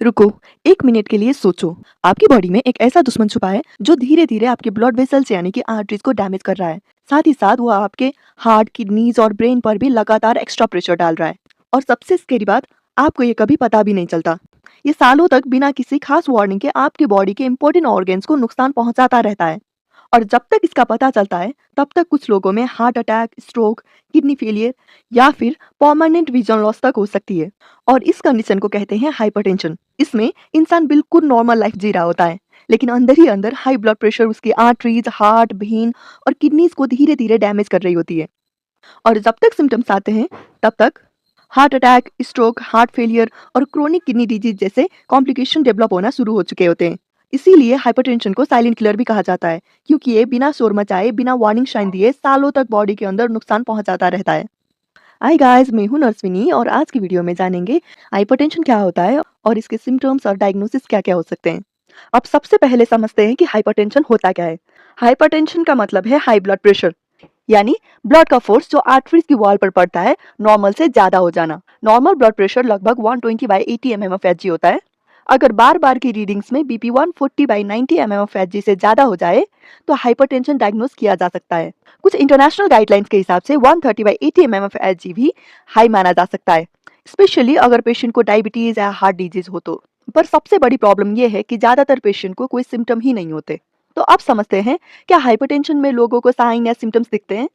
रुको, 1 मिनट के लिए सोचो। आपकी बॉडी में एक ऐसा दुश्मन छुपा है जो धीरे-धीरे आपके ब्लड वेसल्स यानी कि आर्टरीज को डैमेज कर रहा है। साथ ही साथ वो आपके हार्ट, किडनीज और ब्रेन पर भी लगातार एक्स्ट्रा प्रेशर डाल रहा है। और सबसे स्कैरी बात, आपको ये कभी पता भी नहीं चलता। ये सालों तक बिना किसी खास वार्निंग के आपकी बॉडी के इंपॉर्टेंट ऑर्गन्स को नुकसान पहुंचाता रहता है। और जब तक इसका पता चलता है, तब तक कुछ लोगों में heart attack, stroke, kidney failure या फिर परमानेंट विजन लॉस तक हो सकती है। और इस कंडीशन को कहते हैं हाइपरटेंशन। इसमें इंसान बिल्कुल नॉर्मल लाइफ जी रहा होता है, लेकिन अंदर ही अंदर हाई ब्लड प्रेशर उसकी आर्टरीज, हार्ट, वेन और किडनीज को धीरे धीरे डैमेज कर रही होती है। और जब तक सिम्टम्स आते हैं, तब तक heart attack, stroke, heart failure और क्रोनिक किडनी डिजीज जैसे कॉम्प्लिकेशन डेवलप होना शुरू हो चुके होते हैं। इसीलिए हाइपरटेंशन को साइलेंट किलर भी कहा जाता है, क्योंकि ये बिना शोर मचाए, बिना वार्निंग साइन दिए सालों तक बॉडी के अंदर नुकसान पहुंचाता रहता है। हाय गाइस, मैं हूं नर्सविनी और आज की वीडियो में जानेंगे हाइपरटेंशन क्या होता है और इसके सिम्टम्स और डायग्नोसिस क्या-क्या हो सकते हैं। अब सबसे पहले समझते हैं कि हाइपरटेंशन होता क्या है। हाइपरटेंशन का मतलब है हाई ब्लड प्रेशर, यानी ब्लड का फोर्स जो आर्टरीज की वॉल पर पड़ता है नॉर्मल से ज्यादा हो जाना। नॉर्मल ब्लड प्रेशर लगभग 120/80 mmHg होता है। अगर बार बार की रीडिंग्स में बीपी 140/90 mmHg से ज्यादा हो जाए तो हाइपरटेंशन डायग्नोस किया जा सकता है। कुछ इंटरनेशनल गाइडलाइंस के हिसाब से 130/80 mmHg भी हाई माना जा सकता है, स्पेशली अगर पेशेंट को डायबिटीज या हार्ट डिजीज हो तो। पर सबसे बड़ी प्रॉब्लम यह है कि ज्यादातर पेशेंट को कोई सिम्टम ही नहीं होते। तो अब समझते हैं, क्या हाइपरटेंशन में लोगों को साइन या सिम्टम्स दिखते हैं।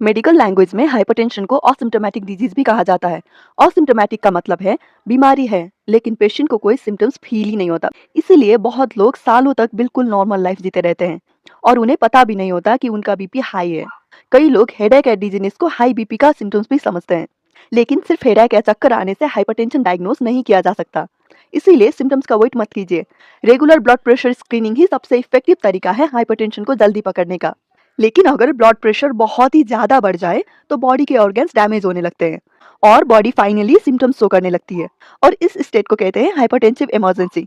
मेडिकल लैंग्वेज में हाइपरटेंशन को असिम्प्टोमेटिक डिजीज भी कहा जाता है। असिम्प्टोमेटिक का मतलब है बीमारी है लेकिन पेशेंट को कोई सिम्टम्स फील ही नहीं होता। इसीलिए बहुत लोग सालों तक बिल्कुल नॉर्मल लाइफ जीते रहते हैं और उन्हें पता भी नहीं होता कि उनका बीपी हाई है। कई लोग हेडेक या डिजीनेस को हाई बीपी का सिम्टम्स भी समझते हैं, लेकिन सिर्फ हेडेक या चक्कर आने से हाइपरटेंशन डायग्नोस नहीं किया जा सकता। इसीलिए सिम्टम्स का वेट मत कीजिए। रेगुलर ब्लड प्रेशर स्क्रीनिंग ही सबसे इफेक्टिव तरीका है हाइपरटेंशन को जल्दी पकड़ने का। लेकिन अगर ब्लड प्रेशर बहुत ही ज्यादा बढ़ जाए तो बॉडी के ऑर्गन्स डैमेज होने लगते हैं और बॉडी फाइनली सिम्टम्स शो करने लगती है। और इस स्टेट को कहते हैं हाइपरटेंसिव इमरजेंसी।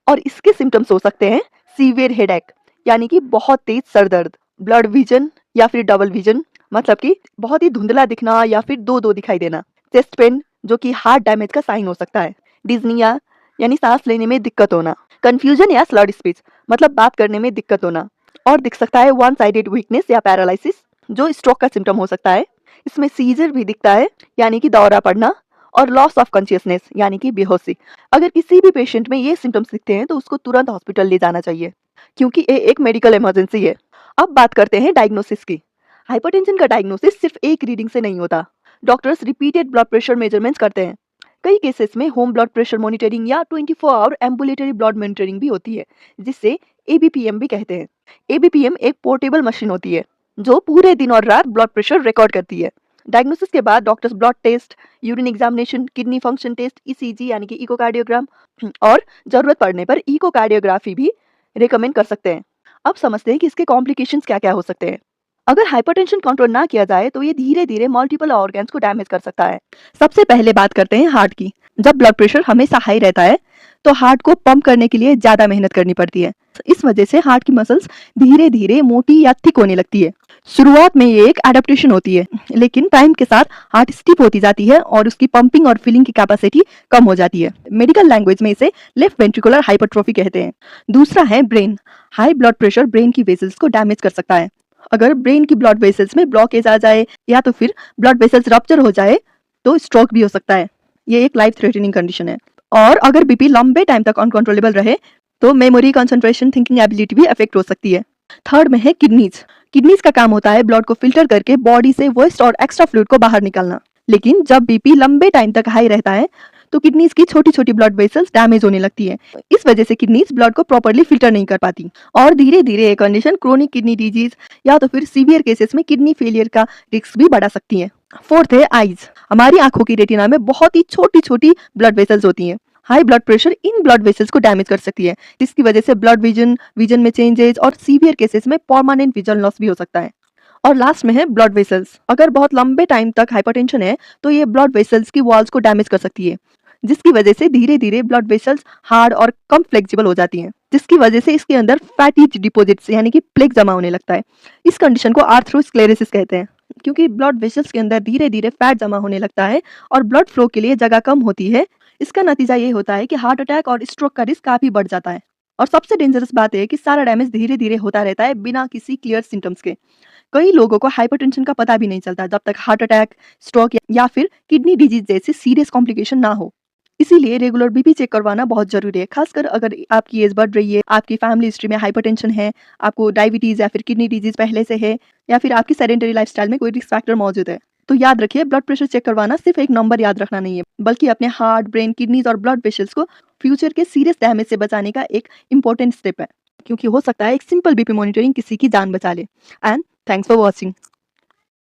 और इसके सिम्टम्स हो सकते हैं सीवियर हेडेक, यानी कि बहुत तेज सर दर्द, ब्लड विजन या फिर डबल विजन, मतलब कि बहुत ही धुंधला दिखना या फिर दो दो दिखाई देना, चेस्ट पेन जो कि हार्ट डैमेज का साइन हो सकता है, डिज्निया यानी सांस लेने में दिक्कत होना, कंफ्यूजन या स्लर्ड स्पीच मतलब बात करने में दिक्कत होना, और दिख सकता है वन साइडेड वीकनेस या पैरालिसिस जो स्ट्रोक का सिम्टम हो सकता है। इसमें सीजर भी दिखता है, यानी कि दौरा पड़ना, और लॉस ऑफ कॉन्शियसनेस यानी कि बेहोशी। अगर किसी भी पेशेंट में ये सिम्टम्स दिखते हैं तो उसको तुरंत हॉस्पिटल ले जाना चाहिए, क्योंकि ये एक मेडिकल इमरजेंसी है। अब बात करते हैं डायग्नोसिस की। हाइपरटेंशन का डायग्नोसिस सिर्फ एक रीडिंग से नहीं होता। Doctors repeated blood pressure measurements करते हैं। कई केसेस में होम ब्लड प्रेशर मॉनिटरिंग या 24 आवर एम्बुलेटरी ब्लड मॉनिटरिंग भी होती है, जिससे एबीपीएम भी कहते हैं। एबीपीएम एक पोर्टेबल मशीन होती है जो पूरे दिन और रात ब्लड प्रेशर रिकॉर्ड करती है। डायग्नोसिस के बाद doctors blood test, urine examination, kidney function test, ECG यानी कि इकोकार्डियोग्राम, और जरूरत पड़ने पर इकोकार्डियोग्राफी भी रिकमेंड कर सकते हैं। अब समझते हैं कि इसके कॉम्प्लिकेशंस क्या-क्या हो सकते हैं। अगर हाइपरटेंशन कंट्रोल ना किया जाए तो ये धीरे-धीरे मल्टीपल ऑर्गन्स को डैमेज कर सकता है। सबसे पहले बात करते हैं हार्ट की। जब ब्लड प्रेशर हमेशा हाई रहता है तो हार्ट को पंप करने के लिए ज्यादा मेहनत करनी पड़ती है। इस वजह से हार्ट की मसल्स धीरे-धीरे मोटी या थिक होने लगती है। शुरुआत में ये एक एडेप्टेशन होती है, लेकिन टाइम के साथ हार्ट स्टिफ होती जाती है और उसकी पंपिंग और फिलिंग की कैपेसिटी कम हो जाती है। मेडिकल लैंग्वेज में इसे लेफ्ट वेंट्रिकुलर हाइपरट्रोफी कहते हैं। दूसरा है brain. High blood pressure brain की वेसल्स को डैमेज कर सकता है। अगर ब्रेन की ब्लड वेसल्स में ब्लॉकेज आ जाए या तो फिर ब्लड वेसल्स रप्चर हो जाए तो स्ट्रोक भी हो सकता है। ये एक लाइफ थ्रेटनिंग कंडीशन है। और अगर बीपी लंबे टाइम तक अनकंट्रोलेबल रहे तो मेमोरी, कंसंट्रेशन, थिंकिंग एबिलिटी भी अफेक्ट हो सकती है। थर्ड में है किडनीज। किडनीज का काम होता है ब्लड को फिल्टर करके बॉडी से वेस्ट और एक्स्ट्रा फ्लूइड को बाहर निकालना। लेकिन जब बीपी लंबे टाइम तक हाई रहता है तो किडनीज की छोटी छोटी ब्लड वेसल्स डैमेज होने लगती है। इस वजह से किडनीज ब्लड को प्रॉपर्ली फिल्टर नहीं कर पाती और धीरे धीरे ये कंडीशन क्रोनिक किडनी डिजीज या तो फिर सीवियर केसेस में किडनी फेलियर का रिस्क भी बढ़ा सकती है। फोर्थ है आईज। हमारी आंखों की रेटिना में बहुत ही छोटी छोटी ब्लड वेसल्स होती हैं। High blood pressure in blood vessels को डैमेज कर सकती है, जिसकी वजह से ब्लड विजन में चेंजेस और सीवियर केसेस में परमानेंट विजन लॉस भी हो सकता है। और लास्ट में है ब्लड वेसल्स। अगर बहुत लंबे टाइम तक हाइपरटेंशन है तो ये ब्लड वेसल्स की वॉल्स को डैमेज कर सकती है, जिसकी वजह से धीरे धीरे ब्लड वेसल्स हार्ड और कम फ्लेक्सिबल हो जाती हैं, जिसकी वजह से इसके अंदर फैटी डिपॉजिट्स यानी कि प्लेक जमा होने लगता है। इस कंडीशन को आर्थरोस्क्लेरोसिस कहते हैं, क्योंकि ब्लड वेसल्स के अंदर धीरे धीरे फैट जमा होने लगता है और ब्लड फ्लो के लिए जगह कम होती है। इसका नतीजा ये होता है कि हार्ट अटैक और स्ट्रोक का रिस्क काफ़ी बढ़ जाता है। और सबसे डेंजरस बात ये है कि सारा डैमेज धीरे-धीरे होता रहता है बिना किसी क्लियर सिम्पटम्स के। कई लोगों को हाइपरटेंशन का पता भी नहीं चलता जब तक हार्ट अटैक, स्ट्रोक या फिर किडनी डिजीज़ जैसे सीरियस कॉम्प्लिकेशन ना हो। इसीलिए रेगुलर बीपी चेक करवाना बहुत ज़रूरी है, खासकर अगर आपकी एज बढ़ रही है, आपकी फैमिली हिस्ट्री में हाइपरटेंशन है, आपको डायबिटीज़ या फिर किडनी डिजीज़ पहले से है, या फिर आपकी सेडेंटरी लाइफ़स्टाइल में कोई रिस्क फैक्टर मौजूद है। तो याद रखिए, ब्लड प्रेशर चेक करवाना सिर्फ एक नंबर याद रखना नहीं है, बल्कि अपने हार्ट, ब्रेन, किडनीज़ और ब्लड वेसल्स को फ्यूचर के सीरियस डैमेज से बचाने का एक इम्पोर्टेंट स्टेप है। क्योंकि हो सकता है एक सिंपल बीपी मॉनिटरिंग किसी की जान बचा ले। And thanks for watching.